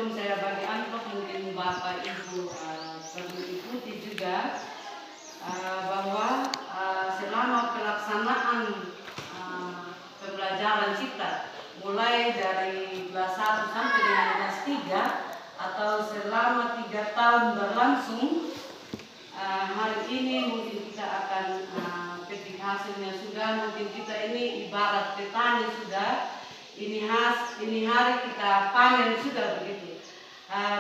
sebelum saya bagi amplop, mungkin Bapak Ibu perlu ikuti juga bahwa selama pelaksanaan pembelajaran kita mulai dari kelas 1 sampai dengan kelas 3 atau selama 3 tahun berlangsung, hari ini mungkin kita akan petik hasilnya sudah. Mungkin kita ini ibarat petani sudah, ini hari kita panen sudah begitu.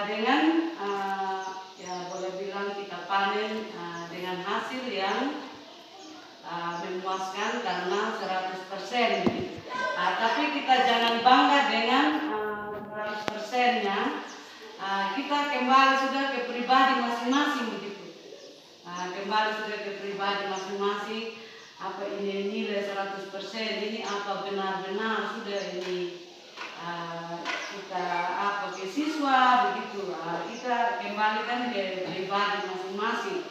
Dengan ya boleh bilang kita panen dengan hasil yang memuaskan karena 100% begitu. Tapi kita jangan bangga dengan 100%-nya. Kita kembali sudah ke pribadi masing-masing begitu. Kembali sudah ke pribadi masing-masing. Apa ini nilai 100%, ini apa benar-benar sudah ini kita ke siswa begitu. Kita kembalikan ke pribadi masing-masing.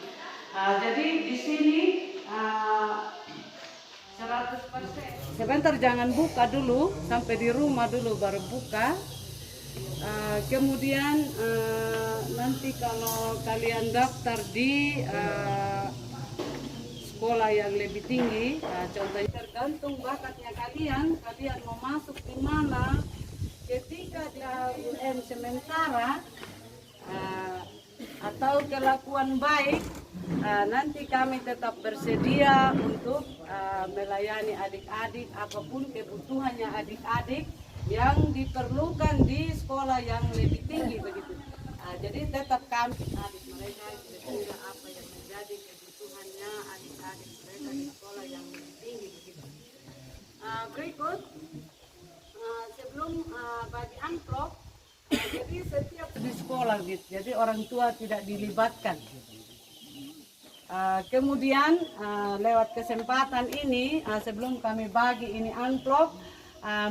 Jadi di sini 100%. Sebentar, jangan buka dulu, sampai di rumah dulu baru buka. Kemudian nanti kalau kalian daftar di sekolah yang lebih tinggi, contohnya tergantung bakatnya kalian mau masuk di mana. Ketika di UN sementara atau kelakuan baik, nanti kami tetap bersedia untuk melayani adik-adik apapun kebutuhannya adik-adik yang diperlukan di sekolah yang lebih tinggi begitu. Jadi tetap kami adik mereka kira apa yang menjadi kebutuhannya adik-adik mereka di sekolah yang lebih tinggi begitu. Berikut sebelum bagi amplop, jadi setiap di sekolah gitu, jadi orang tua tidak dilibatkan. Kemudian lewat kesempatan ini sebelum kami bagi ini amplop,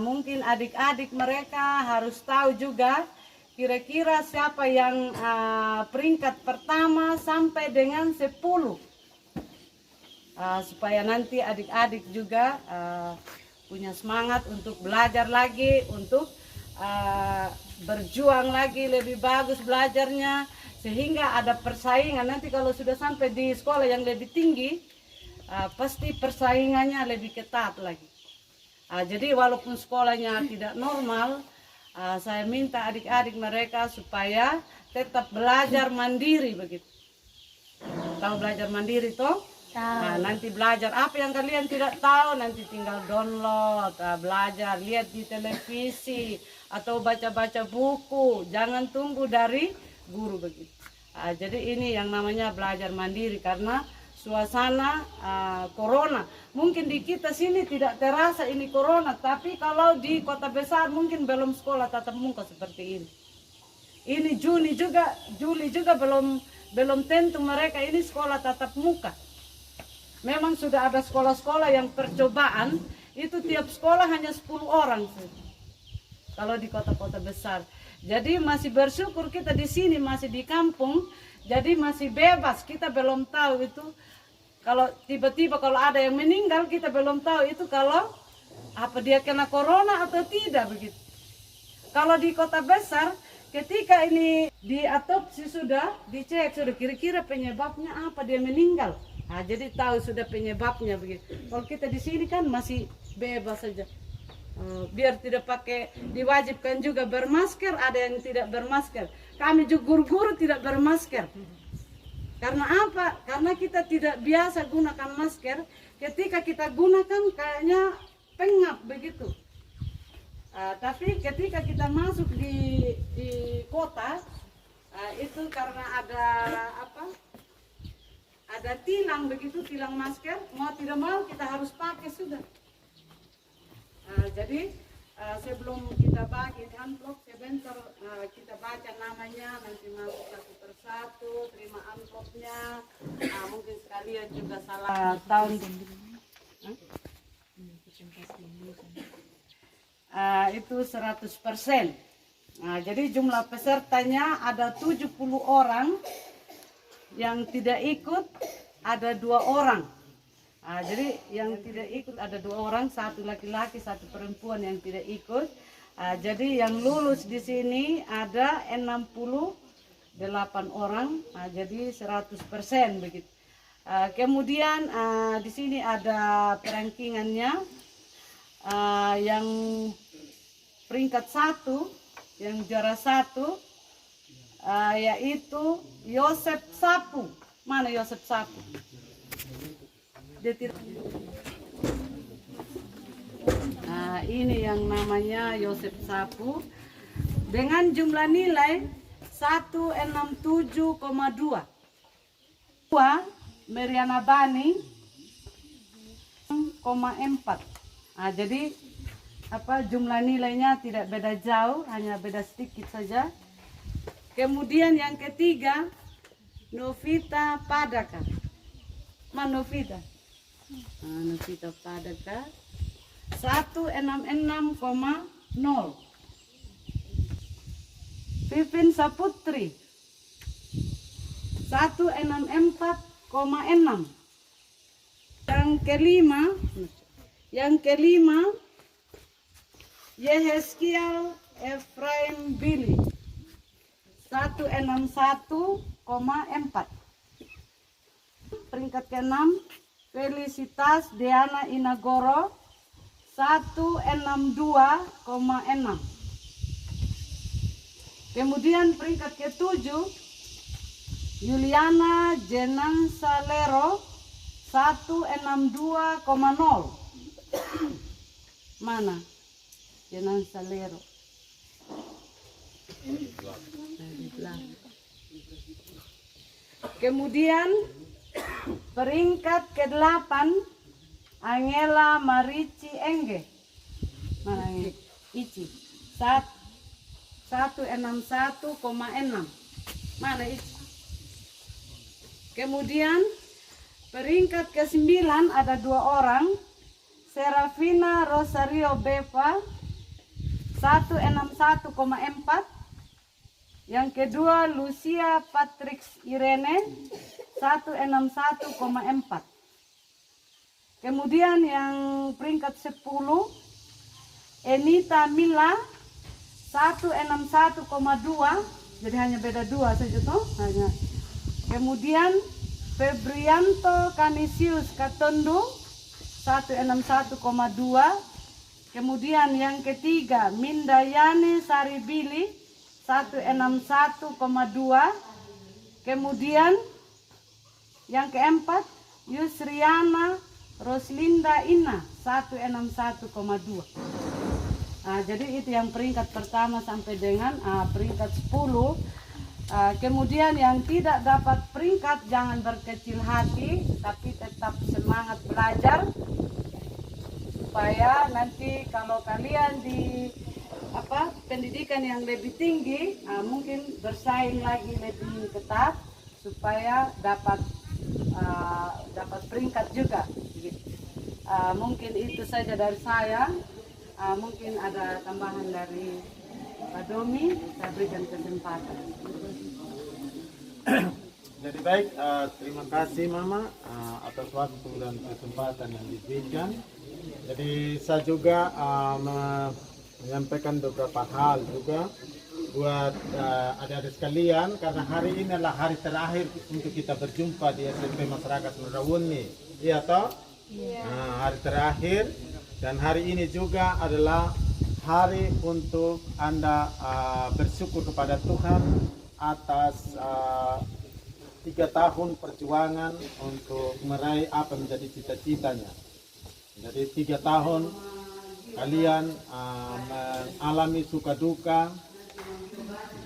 mungkin adik-adik mereka harus tahu juga kira-kira siapa yang peringkat pertama sampai dengan 10, supaya nanti adik-adik juga punya semangat untuk belajar lagi, untuk berjuang lagi lebih bagus belajarnya, sehingga ada persaingan. Nanti kalau sudah sampai di sekolah yang lebih tinggi, pasti persaingannya lebih ketat lagi. Jadi walaupun sekolahnya tidak normal, saya minta adik-adik mereka supaya tetap belajar mandiri begitu. Tahu belajar mandiri toh? Nanti belajar apa yang kalian tidak tahu, nanti tinggal download, belajar, lihat di televisi atau baca-baca buku. Jangan tunggu dari guru begitu. Jadi ini yang namanya belajar mandiri, karena suasana corona. Mungkin di kita sini tidak terasa ini corona, tapi kalau di kota besar mungkin belum sekolah tatap muka seperti ini. Ini Juli juga belum tentu mereka ini sekolah tatap muka. Memang sudah ada sekolah-sekolah yang percobaan, itu tiap sekolah hanya 10 orang kalau di kota-kota besar. Jadi masih bersyukur kita di sini, masih di kampung, jadi masih bebas. Kita belum tahu itu, kalau tiba-tiba kalau ada yang meninggal, kita belum tahu itu kalau apa dia kena corona atau tidak begitu. Kalau di kota besar, ketika ini diotopsi sudah, dicek sudah kira-kira penyebabnya apa dia meninggal. Jadi tahu sudah penyebabnya begitu. Kalau kita di sini kan masih bebas saja. Biar tidak pakai, diwajibkan juga bermasker, ada yang tidak bermasker. Kami juga guru-guru tidak bermasker. Karena apa? Karena kita tidak biasa gunakan masker. Ketika kita gunakan kayaknya pengap begitu. Tapi ketika kita masuk di kota, itu karena ada apa? Ada tilang begitu, tilang masker. Mau tidak mau kita harus pakai sudah. Jadi sebelum kita bagi amplop, sebentar kita baca namanya, nanti masuk satu persatu, terima amplopnya. Mungkin sekalian juga salah tahun. Itu 100%. Jadi jumlah pesertanya ada 70 orang, yang tidak ikut ada 2 orang. Jadi yang tidak ikut ada 2 orang, 1 laki-laki, 1 perempuan yang tidak ikut. Jadi yang lulus di sini ada 68 orang, jadi 100% begitu. Kemudian di sini ada rankingannya, yang peringkat 1, yang juara 1, yaitu Yosep Sapu. Mana Yosep Sapu? Ini yang namanya Yosep Sapu dengan jumlah nilai 167,2. Meriana Bani 4. Jadi jumlah nilainya tidak beda jauh, hanya beda sedikit saja. Kemudian yang ketiga Novita Padaka. Novita? Novita Padaka 166,0. Pipin Saputri 164,6. Yang kelima Yeheskiel Efraim Billy 161,4. Peringkat ke-6 Felicitas Diana Inagoro 162,6. Kemudian peringkat ke-7 Juliana Jenang Salero 162,0. Mana Jenang Salero? Kemudian peringkat ke-8 Angela Marici Engge. Mana ini? Ici 161,6. Mana Ici? Kemudian peringkat ke-9 ada 2 orang, Serafina Rosario Beva 161,4. Yang kedua Lucia Patrick Irene 161,4. Kemudian yang peringkat 10 Enita Mila 161,2. Jadi hanya beda 2 saja toh. Kemudian Febrianto Canisius Katondo 161,2. Kemudian yang ketiga Mindayani Saribili 161,2. Kemudian yang keempat Yusriana Roslinda Ina 161,2. Jadi itu yang peringkat pertama sampai dengan peringkat 10. Kemudian yang tidak dapat peringkat jangan berkecil hati, tapi tetap semangat belajar supaya nanti kalau kalian di pendidikan yang lebih tinggi mungkin bersaing lagi lebih ketat supaya dapat peringkat juga. Mungkin itu saja dari saya. Mungkin ada tambahan dari Pak Domi, saya berikan kesempatan. Jadi baik, terima kasih Mama atas waktu dan kesempatan yang diberikan. Jadi saya juga menyampaikan beberapa hal juga buat adik-adik sekalian, karena hari ini adalah hari terakhir untuk kita berjumpa di SMP Masyarakat Murawuni. Iya toh? Iya. Hari terakhir, dan hari ini juga adalah hari untuk Anda bersyukur kepada Tuhan atas 3 tahun perjuangan untuk meraih apa menjadi cita-citanya. Jadi 3 tahun kalian mengalami suka duka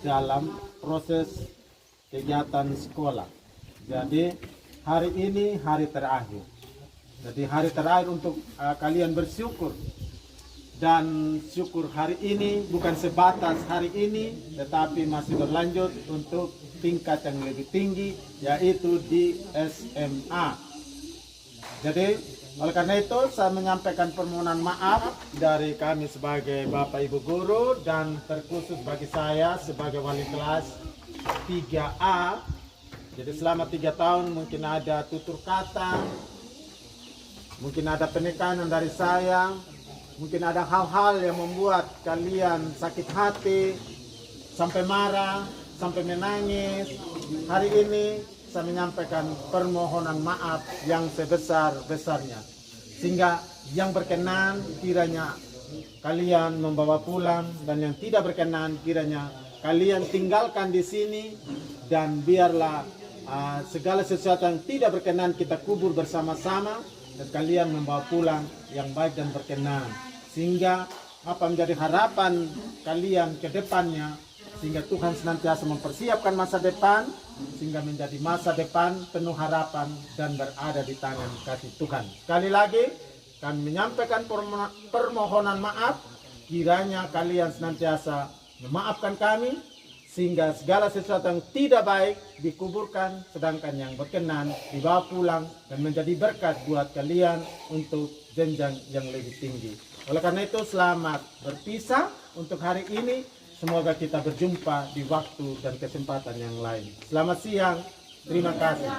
dalam proses kegiatan sekolah. Jadi hari ini hari terakhir. Jadi hari terakhir untuk kalian bersyukur. Dan syukur hari ini bukan sebatas hari ini, tetapi masih berlanjut untuk tingkat yang lebih tinggi, yaitu di SMA. Jadi oleh karena itu saya menyampaikan permohonan maaf dari kami sebagai Bapak Ibu Guru, dan terkhusus bagi saya sebagai wali kelas 3A. Jadi selama 3 tahun mungkin ada tutur kata, mungkin ada penekanan dari saya, mungkin ada hal-hal yang membuat kalian sakit hati, sampai marah, sampai menangis, hari ini saya menyampaikan permohonan maaf yang sebesar-besarnya. Sehingga yang berkenan kiranya kalian membawa pulang, dan yang tidak berkenan kiranya kalian tinggalkan di sini, dan biarlah segala sesuatu yang tidak berkenan kita kubur bersama-sama, dan kalian membawa pulang yang baik dan berkenan. Sehingga apa menjadi harapan kalian ke depannya, sehingga Tuhan senantiasa mempersiapkan masa depan, sehingga menjadi masa depan penuh harapan dan berada di tangan kaki Tuhan. Sekali lagi kami menyampaikan permohonan maaf, kiranya kalian senantiasa memaafkan kami, sehingga segala sesuatu yang tidak baik dikuburkan, sedangkan yang berkenan dibawa pulang dan menjadi berkat buat kalian untuk jenjang yang lebih tinggi. Oleh karena itu, selamat berpisah untuk hari ini. Semoga kita berjumpa di waktu dan kesempatan yang lain. Selamat siang, terima kasih.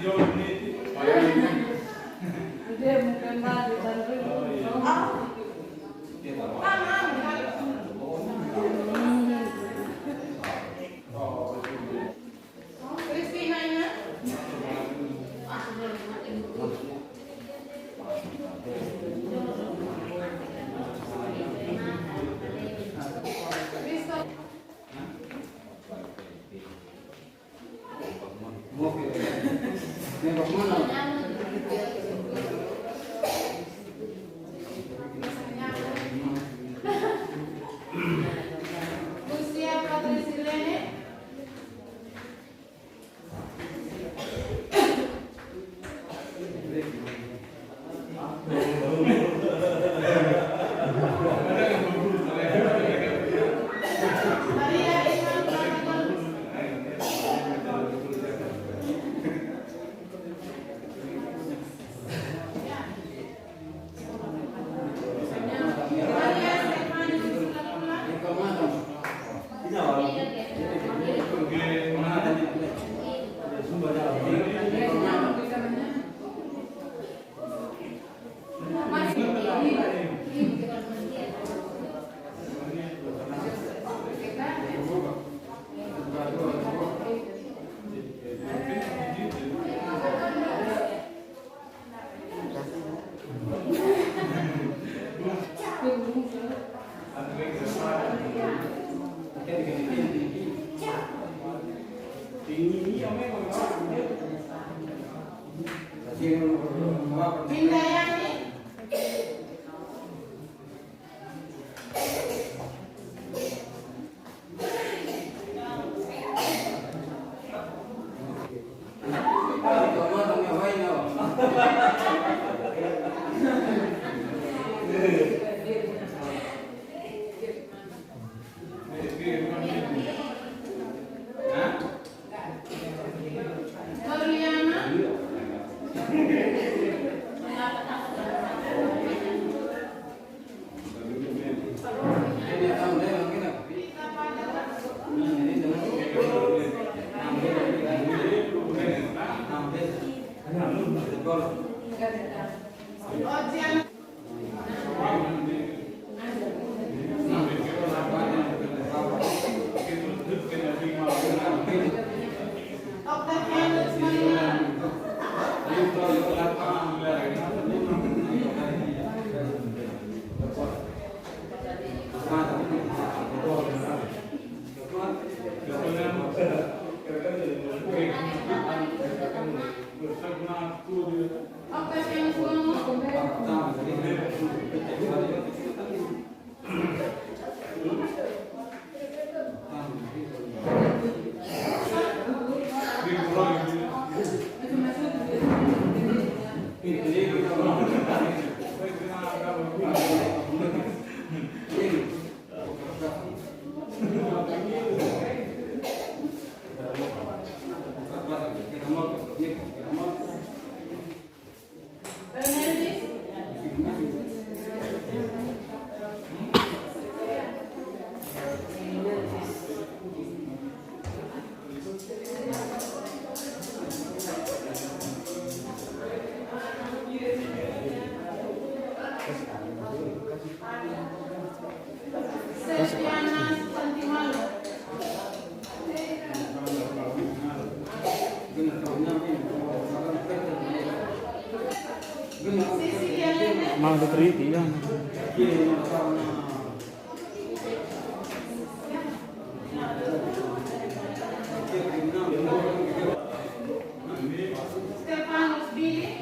Dia mungkin balik dan Mang Putri iya. Stefanus Billy.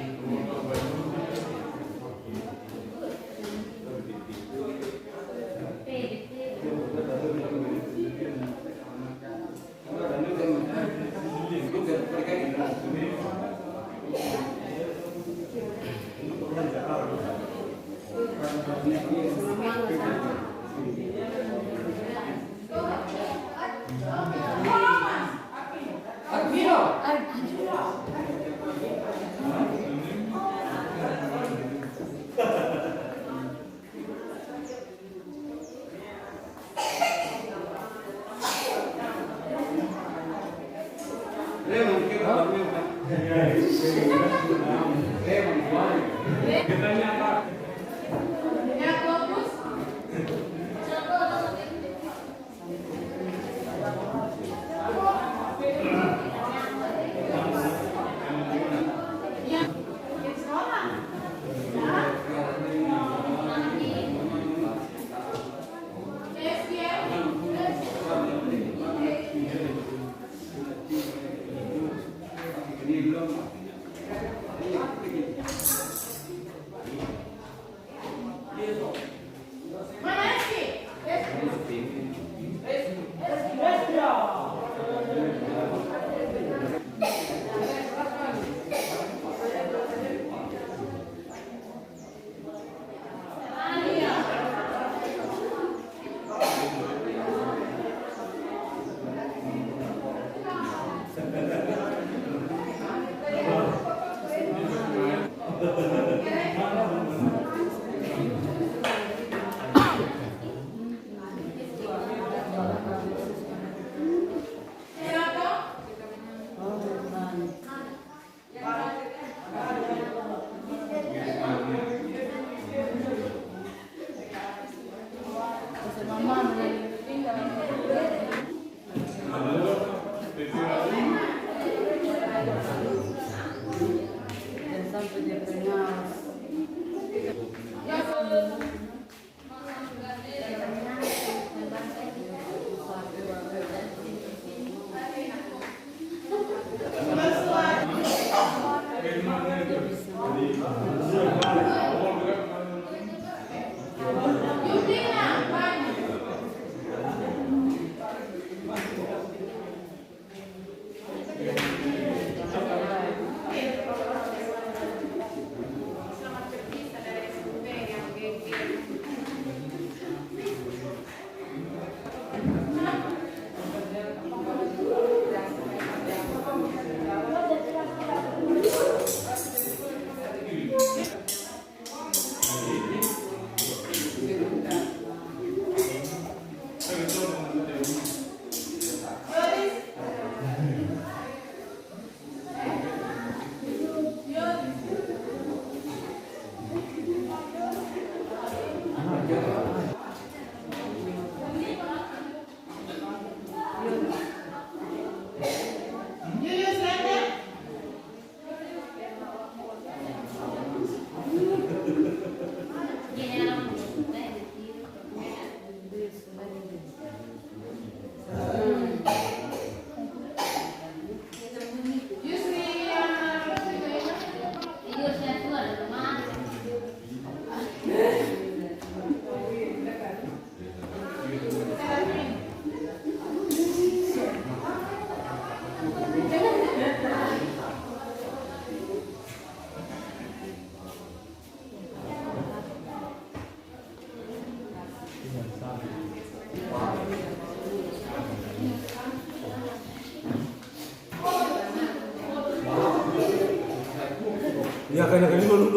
Ya, karena kali dulu.